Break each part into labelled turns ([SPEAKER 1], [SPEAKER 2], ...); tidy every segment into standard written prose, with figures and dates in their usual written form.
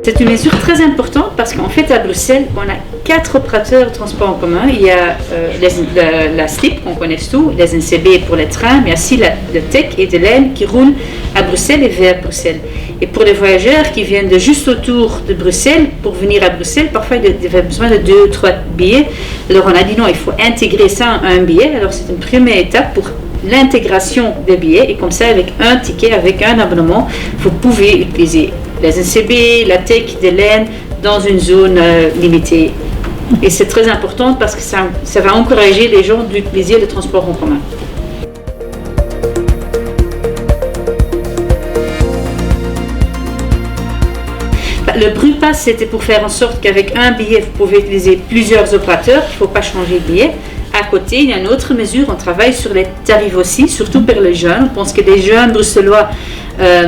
[SPEAKER 1] C'est une mesure très importante parce qu'en fait à Bruxelles, on a 4 opérateurs de transport en commun. Il y a la STIP qu'on connaît tous, les NCB pour les trains, mais aussi le TEC et de l'EN qui roulent à Bruxelles et vers Bruxelles. Et pour les voyageurs qui viennent de juste autour de Bruxelles, pour venir à Bruxelles, parfois ils avaient besoin de 2 ou 3 billets. Alors on a dit non, il faut intégrer ça à un billet. Alors c'est une première étape pour l'intégration des billets et comme ça avec un ticket, avec un abonnement, vous pouvez utiliser les NCB, la TEC, de l'EN dans une zone limitée. Et c'est très important parce que ça va encourager les gens d'utiliser le transport en commun. Le Brupass, c'était pour faire en sorte qu'avec un billet, vous pouvez utiliser plusieurs opérateurs. Il ne faut pas changer de billet. À côté, il y a une autre mesure, on travaille sur les tarifs aussi, surtout pour les jeunes. On pense que les jeunes bruxellois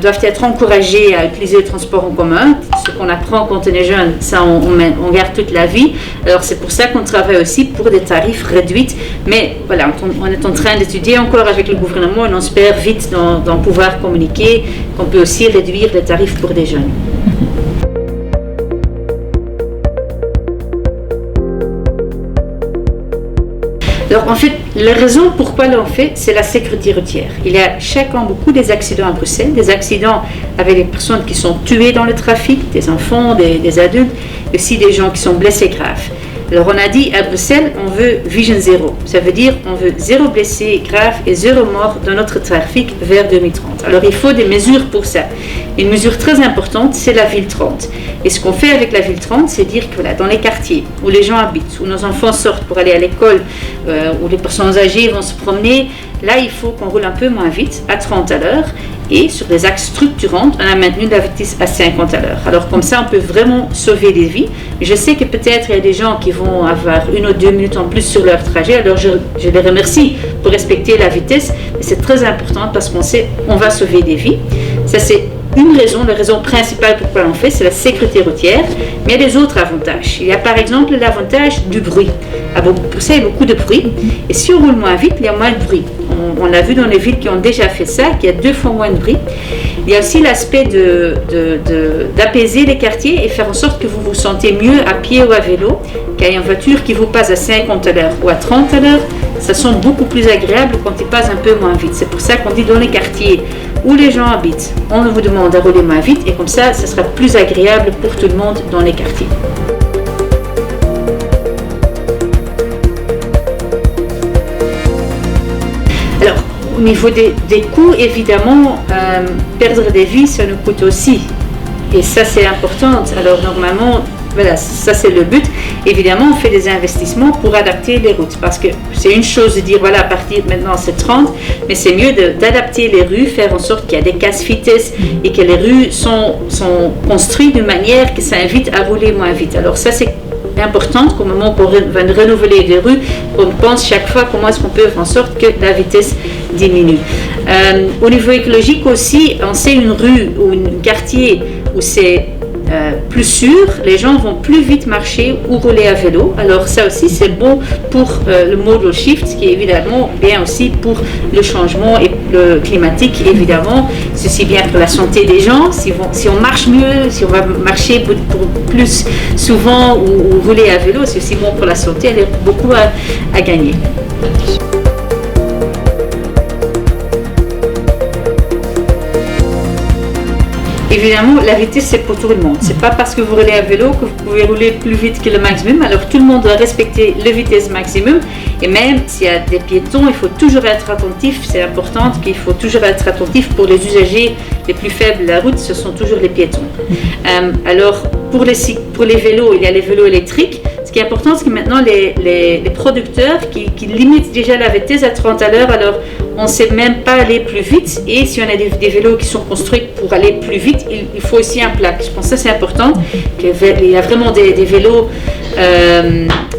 [SPEAKER 1] doivent être encouragés à utiliser le transport en commun. Ce qu'on apprend quand on est jeune, ça on garde toute la vie. Alors c'est pour ça qu'on travaille aussi pour des tarifs réduits. Mais voilà, on est en train d'étudier encore avec le gouvernement et on espère vite d'en pouvoir communiquer qu'on peut aussi réduire les tarifs pour des jeunes. Alors en fait, la raison pourquoi l'on fait, c'est la sécurité routière. Il y a chaque an beaucoup des accidents à Bruxelles, des accidents avec des personnes qui sont tuées dans le trafic, des enfants, des adultes, et aussi des gens qui sont blessés graves. Alors on a dit à Bruxelles, on veut Vision Zero. Ça veut dire on veut 0 blessés graves et 0 morts dans notre trafic vers 2030. Alors il faut des mesures pour ça. Une mesure très importante, c'est la ville 30. Et ce qu'on fait avec la ville 30, c'est dire que voilà, dans les quartiers où les gens habitent, où nos enfants sortent pour aller à l'école, où les personnes âgées vont se promener, là il faut qu'on roule un peu moins vite, à 30 à l'heure. Et sur des axes structurants, on a maintenu la vitesse à 50 à l'heure. Alors comme ça, on peut vraiment sauver des vies. Je sais que peut-être il y a des gens qui vont avoir 1 ou 2 minutes en plus sur leur trajet. Alors je les remercie pour respecter la vitesse. Mais c'est très important parce qu'on sait qu'on va sauver des vies. Ça c'est une raison, la raison principale pourquoi on fait, c'est la sécurité routière. Mais il y a des autres avantages. Il y a par exemple l'avantage du bruit. Pour ça, il y a beaucoup de bruit. Et si on roule moins vite, il y a moins de bruit. On l'a vu dans les villes qui ont déjà fait ça, qu'il y a 2 fois moins de bruit. Il y a aussi l'aspect d'apaiser les quartiers et faire en sorte que vous vous sentez mieux à pied ou à vélo, qu'il y a une voiture qui vous passe à 50 à l'heure ou à 30 à l'heure. Ça sent beaucoup plus agréable quand il passe un peu moins vite. C'est pour ça qu'on dit dans les quartiers où les gens habitent, on vous demande à rouler moins vite et comme ça sera plus agréable pour tout le monde dans les quartiers. Alors, au niveau des coûts, évidemment, perdre des vies, ça nous coûte aussi. Et ça, c'est important. Alors, normalement, voilà, ça c'est le but. Évidemment, on fait des investissements pour adapter les routes parce que c'est une chose de dire voilà, à partir de maintenant c'est 30, mais c'est mieux d'adapter les rues, faire en sorte qu'il y a des casse-vitesses et que les rues sont construites de manière que ça invite à rouler moins vite. Alors ça c'est important qu'au moment qu'on va renouveler des rues, on pense chaque fois comment est-ce qu'on peut faire en sorte que la vitesse diminue. Au niveau écologique aussi, on sait une rue ou un quartier où c'est plus sûr, les gens vont plus vite marcher ou rouler à vélo. Alors ça aussi c'est bon pour le modal shift qui est évidemment bien aussi pour le changement et le climatique évidemment. Ceci bien pour la santé des gens. Si on marche mieux, si on va marcher pour plus souvent ou rouler à vélo, c'est aussi bon pour la santé. Il y a beaucoup à gagner. Évidemment, la vitesse, c'est pour tout le monde. C'est pas parce que vous roulez à vélo que vous pouvez rouler plus vite que le maximum. Alors, tout le monde doit respecter la vitesse maximum. Et même s'il y a des piétons, il faut toujours être attentif. C'est important qu'il faut toujours être attentif pour les usagers les plus faibles de la route. Ce sont toujours les piétons. Alors, pour les vélos, il y a les vélos électriques. Ce qui est important, c'est que maintenant, les producteurs qui limitent déjà la vitesse à 30 à l'heure, alors on ne sait même pas aller plus vite. Et si on a des vélos qui sont construits pour aller plus vite, il faut aussi un plaque. Je pense que ça, c'est important. Il y a vraiment des vélos,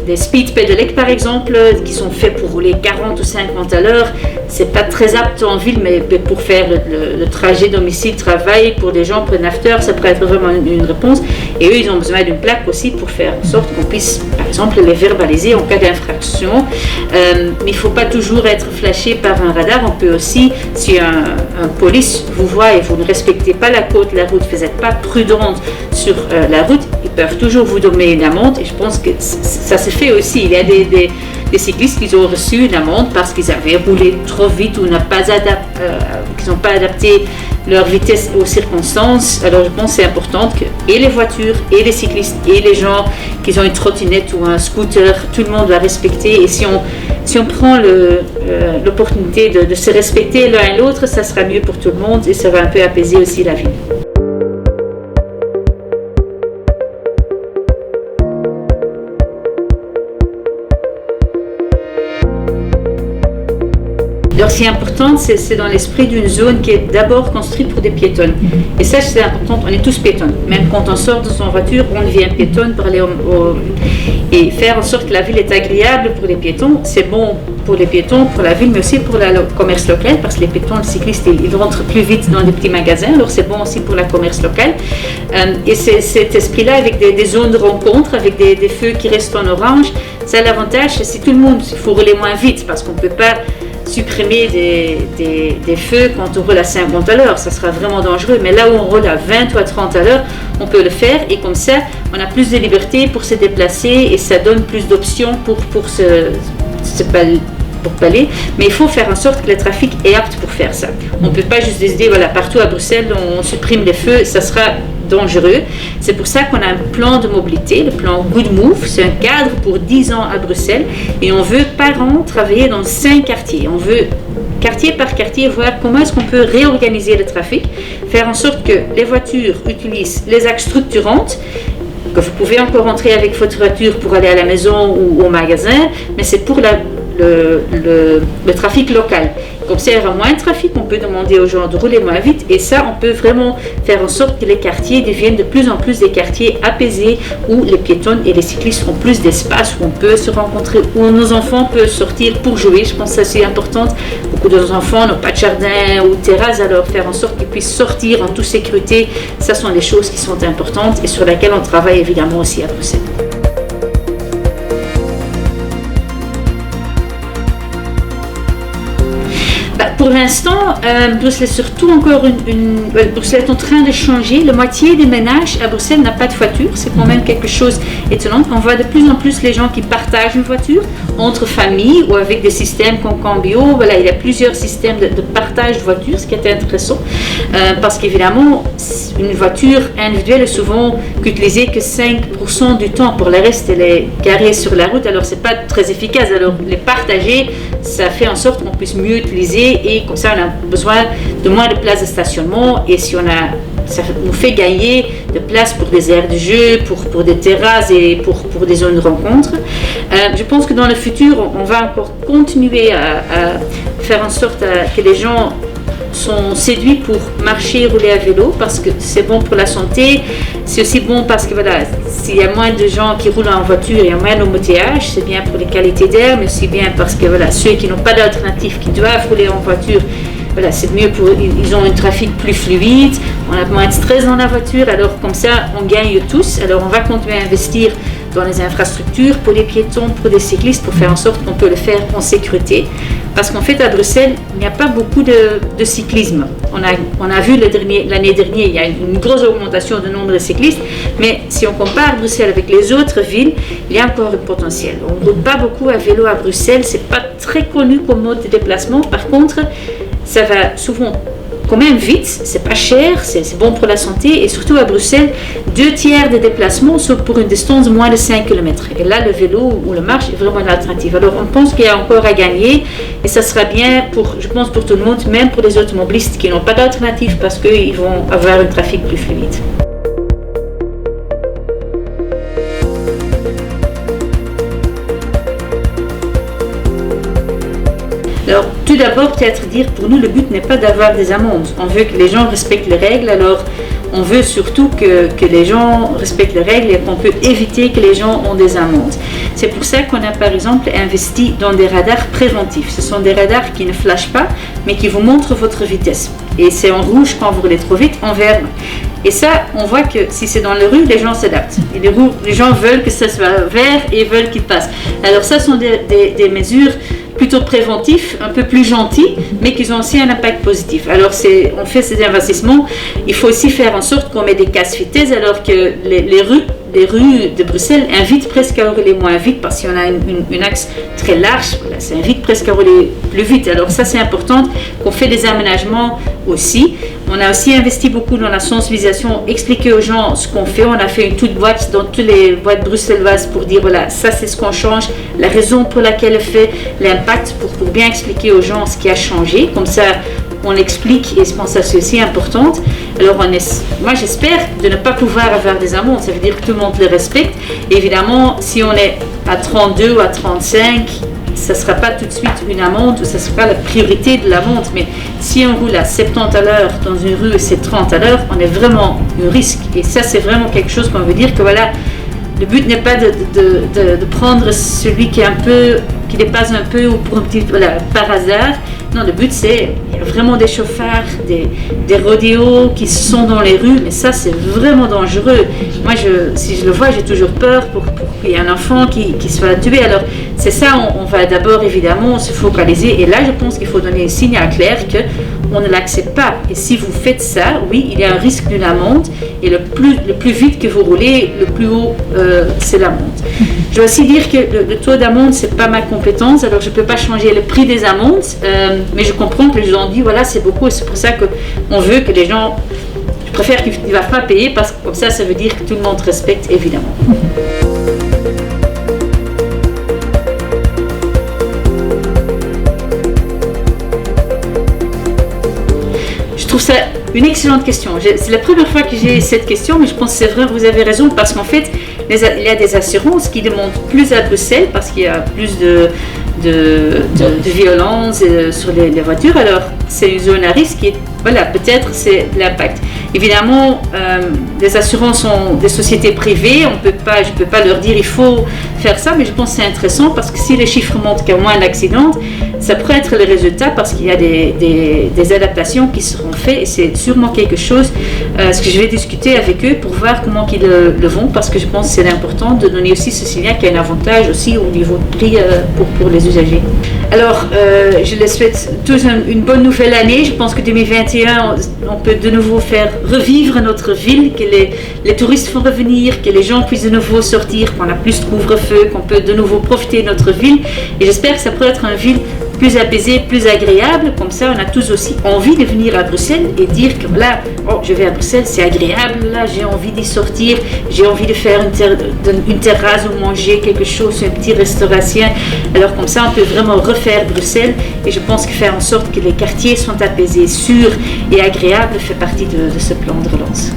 [SPEAKER 1] des speed pedelecs par exemple, qui sont faits pour rouler 40 ou 50 à l'heure. C'est pas très apte en ville, mais pour faire le trajet domicile-travail, pour des gens pour une after, ça pourrait être vraiment une réponse. Et eux, ils ont besoin d'une plaque aussi pour faire en sorte qu'on puisse, par exemple, les verbaliser en cas d'infraction. Mais il ne faut pas toujours être flashé par un radar. On peut aussi, si un police vous voit et vous ne respectez pas la côte de la route, vous n'êtes pas prudente sur la route, ils peuvent toujours vous donner une amende. Et je pense que ça se fait aussi. Il y a des cyclistes qui ont reçu une amende parce qu'ils avaient roulé trop vite ou qu'ils n'ont pas adapté leur vitesse aux circonstances. Alors je pense que c'est important que et les voitures, et les cyclistes, et les gens qui ont une trottinette ou un scooter, tout le monde doit respecter. Et si on prend l'opportunité de se respecter l'un et l'autre, ça sera mieux pour tout le monde et ça va un peu apaiser aussi la ville. Alors, ce qui est important, c'est dans l'esprit d'une zone qui est d'abord construite pour des piétonnes. Et ça, c'est important, on est tous piétonnes. Même quand on sort de son voiture, on devient piétonne pour aller et faire en sorte que la ville est agréable pour les piétons. C'est bon pour les piétons, pour la ville, mais aussi pour le commerce local, parce que les piétons, les cyclistes, ils rentrent plus vite dans des petits magasins. Alors, c'est bon aussi pour le commerce local. Et c'est cet esprit-là, avec des zones de rencontre, avec des feux qui restent en orange, ça a l'avantage, c'est tout le monde, il faut rouler moins vite, parce qu'on ne peut pas supprimer des feux quand on roule à 50 à l'heure, ça sera vraiment dangereux. Mais là où on roule à 20 ou à 30 à l'heure, on peut le faire et comme ça, on a plus de liberté pour se déplacer et ça donne plus d'options pour palais. Mais il faut faire en sorte que le trafic est apte pour faire ça. On ne peut pas juste décider, voilà, partout à Bruxelles, on supprime les feux, ça sera dangereux. C'est pour ça qu'on a un plan de mobilité, le plan Good Move. C'est un cadre pour 10 ans à Bruxelles et on veut par an travailler dans 5 quartiers. On veut quartier par quartier voir comment est-ce qu'on peut réorganiser le trafic, faire en sorte que les voitures utilisent les axes structurantes, que vous pouvez encore rentrer avec votre voiture pour aller à la maison ou au magasin, mais c'est pour le trafic local. Comme ça, il y aura moins de trafic, on peut demander aux gens de rouler moins vite et ça, on peut vraiment faire en sorte que les quartiers deviennent de plus en plus des quartiers apaisés où les piétons et les cyclistes ont plus d'espace, où on peut se rencontrer, où nos enfants peuvent sortir pour jouer. Je pense que ça c'est important. Beaucoup de nos enfants n'ont pas de jardin ou de terrasse, alors faire en sorte qu'ils puissent sortir en toute sécurité, ça sont des choses qui sont importantes et sur lesquelles on travaille évidemment aussi à Bruxelles. Pour l'instant, Bruxelles est surtout encore Bruxelles est en train de changer. La moitié des ménages à Bruxelles n'a pas de voiture. C'est quand même quelque chose d'étonnant. On voit de plus en plus les gens qui partagent une voiture entre familles ou avec des systèmes comme Cambio. Voilà, il y a plusieurs systèmes de partage de voitures, ce qui est intéressant. Parce qu'évidemment, une voiture individuelle est souvent utilisée que 5% du temps. Pour le reste, elle est garée sur la route. Alors, c'est pas très efficace. Alors, les partager, ça fait en sorte qu'on puisse mieux utiliser et comme ça on a besoin de moins de places de stationnement et ça nous fait gagner de place pour des aires de jeu, pour des terrasses et pour des zones de rencontre. Je pense que dans le futur on va encore continuer à faire en sorte que les gens sont séduits pour marcher, rouler à vélo parce que c'est bon pour la santé, c'est aussi bon parce que voilà, s'il y a moins de gens qui roulent en voiture, il y a moins d'embouteillages, c'est bien pour les qualités d'air, mais aussi bien parce que voilà, ceux qui n'ont pas d'alternative, qui doivent rouler en voiture, voilà, c'est mieux pour eux, ils ont un trafic plus fluide, on a moins de stress dans la voiture, alors comme ça on gagne tous. Alors on va continuer à investir dans les infrastructures pour les piétons, pour les cyclistes, pour faire en sorte qu'on peut le faire en sécurité. Parce qu'en fait, à Bruxelles, il n'y a pas beaucoup de cyclisme. On a vu l'année dernière, il y a une grosse augmentation du nombre de cyclistes, mais si on compare Bruxelles avec les autres villes, il y a encore un potentiel. On ne roule pas beaucoup à vélo à Bruxelles, ce n'est pas très connu comme mode de déplacement. Par contre, ça va souvent quand même vite, c'est pas cher, c'est bon pour la santé et surtout à Bruxelles, 2/3 des déplacements sont pour une distance de moins de 5 km. Et là, le vélo ou le marche est vraiment une alternative. Alors on pense qu'il y a encore à gagner et ça sera bien je pense pour tout le monde, même pour les automobilistes qui n'ont pas d'alternative parce qu'ils vont avoir un trafic plus fluide. Alors, tout d'abord, peut-être dire, pour nous, le but n'est pas d'avoir des amendes. On veut que les gens respectent les règles, alors on veut surtout que les gens respectent les règles et qu'on peut éviter que les gens ont des amendes. C'est pour ça qu'on a par exemple investi dans des radars préventifs. Ce sont des radars qui ne flashent pas, mais qui vous montrent votre vitesse. Et c'est en rouge quand vous roulez trop vite, en vert. Et ça, on voit que si c'est dans les rues, les gens s'adaptent. Et les gens veulent que ça soit vert et veulent qu'ils passent. Alors ça sont des mesures plutôt préventifs, un peu plus gentils, mais qui ont aussi un impact positif. Alors on fait ces investissements, il faut aussi faire en sorte qu'on met des casse-vitesse alors que les rues de Bruxelles invitent presque à rouler moins vite parce qu'on a une axe très large, voilà, ça invite presque à rouler plus vite. Alors ça c'est important qu'on fait des aménagements aussi. On a aussi investi beaucoup dans la sensibilisation, expliquer aux gens ce qu'on fait. On a fait une toute boîte dans toutes les boîtes bruxelloises pour dire voilà, ça c'est ce qu'on change, la raison pour laquelle on fait, l'impact pour bien expliquer aux gens ce qui a changé. Comme ça, on explique et je pense que c'est aussi important. Alors moi j'espère de ne pas pouvoir avoir des amendes, ça veut dire que tout le monde les respecte. Et évidemment, si on est à 32 ou à 35, ça ne sera pas tout de suite une amende, ça ne sera pas la priorité de l'amende, mais si on roule à 70 à l'heure dans une rue et c'est 30 à l'heure, on est vraiment un risque. Et ça, c'est vraiment quelque chose qu'on veut dire que voilà, le but n'est pas de prendre celui qui dépasse un peu ou pour un petit, voilà, par hasard. Non, le but c'est, il y a vraiment des chauffards, des rodéos qui sont dans les rues, mais ça c'est vraiment dangereux. Moi, si je le vois, j'ai toujours peur pour qu'il y ait un enfant qui soit tué. Alors, c'est ça, on va d'abord évidemment se focaliser. Et là, je pense qu'il faut donner un signal clair qu'on ne l'accepte pas. Et si vous faites ça, oui, il y a un risque d'une amende. Et le plus vite que vous roulez, le plus haut, c'est l'amende. Je dois aussi dire que le taux d'amende, c'est pas ma compétence. Alors, je peux pas changer le prix des amendes. Mais je comprends que les gens disent voilà, c'est beaucoup. Et c'est pour ça qu'on veut que les gens... Je préfère qu'ils ne doivent pas payer parce que comme ça veut dire que tout le monde respecte, évidemment. Je trouve ça une excellente question. C'est la première fois que j'ai cette question, mais je pense que c'est vrai, vous avez raison, parce qu'en fait, il y a des assurances qui demandent plus à Bruxelles, parce qu'il y a plus de violence sur les voitures. Alors, c'est une zone à risque et voilà, peut-être c'est l'impact. Évidemment, les assurances sont des sociétés privées, je ne peux pas leur dire il faut faire ça, mais je pense que c'est intéressant parce que si les chiffres montrent qu'il y a moins d'accidents, ça pourrait être le résultat parce qu'il y a des adaptations qui seront faites et c'est sûrement quelque chose ce que je vais discuter avec eux pour voir comment ils le vont parce que je pense que c'est important de donner aussi ce signal qu'il y a un avantage aussi au niveau de prix pour les usagers. Alors, je les souhaite tous une bonne nouvelle année. Je pense que 2021, on peut de nouveau faire revivre notre ville, que les touristes vont revenir, que les gens puissent de nouveau sortir, qu'on a plus de couvre-feu, qu'on peut de nouveau profiter de notre ville. Et j'espère que ça pourrait être une ville plus apaisée, plus agréable. Comme ça, on a tous aussi envie de venir à Bruxelles et dire que voilà, oh, je vais à Bruxelles, c'est agréable, là, j'ai envie d'y sortir, j'ai envie de faire une terrasse ou manger quelque chose, un petit restauration. Alors comme ça, on peut vraiment refaire Bruxelles et je pense que faire en sorte que les quartiers soient apaisés, sûrs et agréables fait partie de ce plan de relance.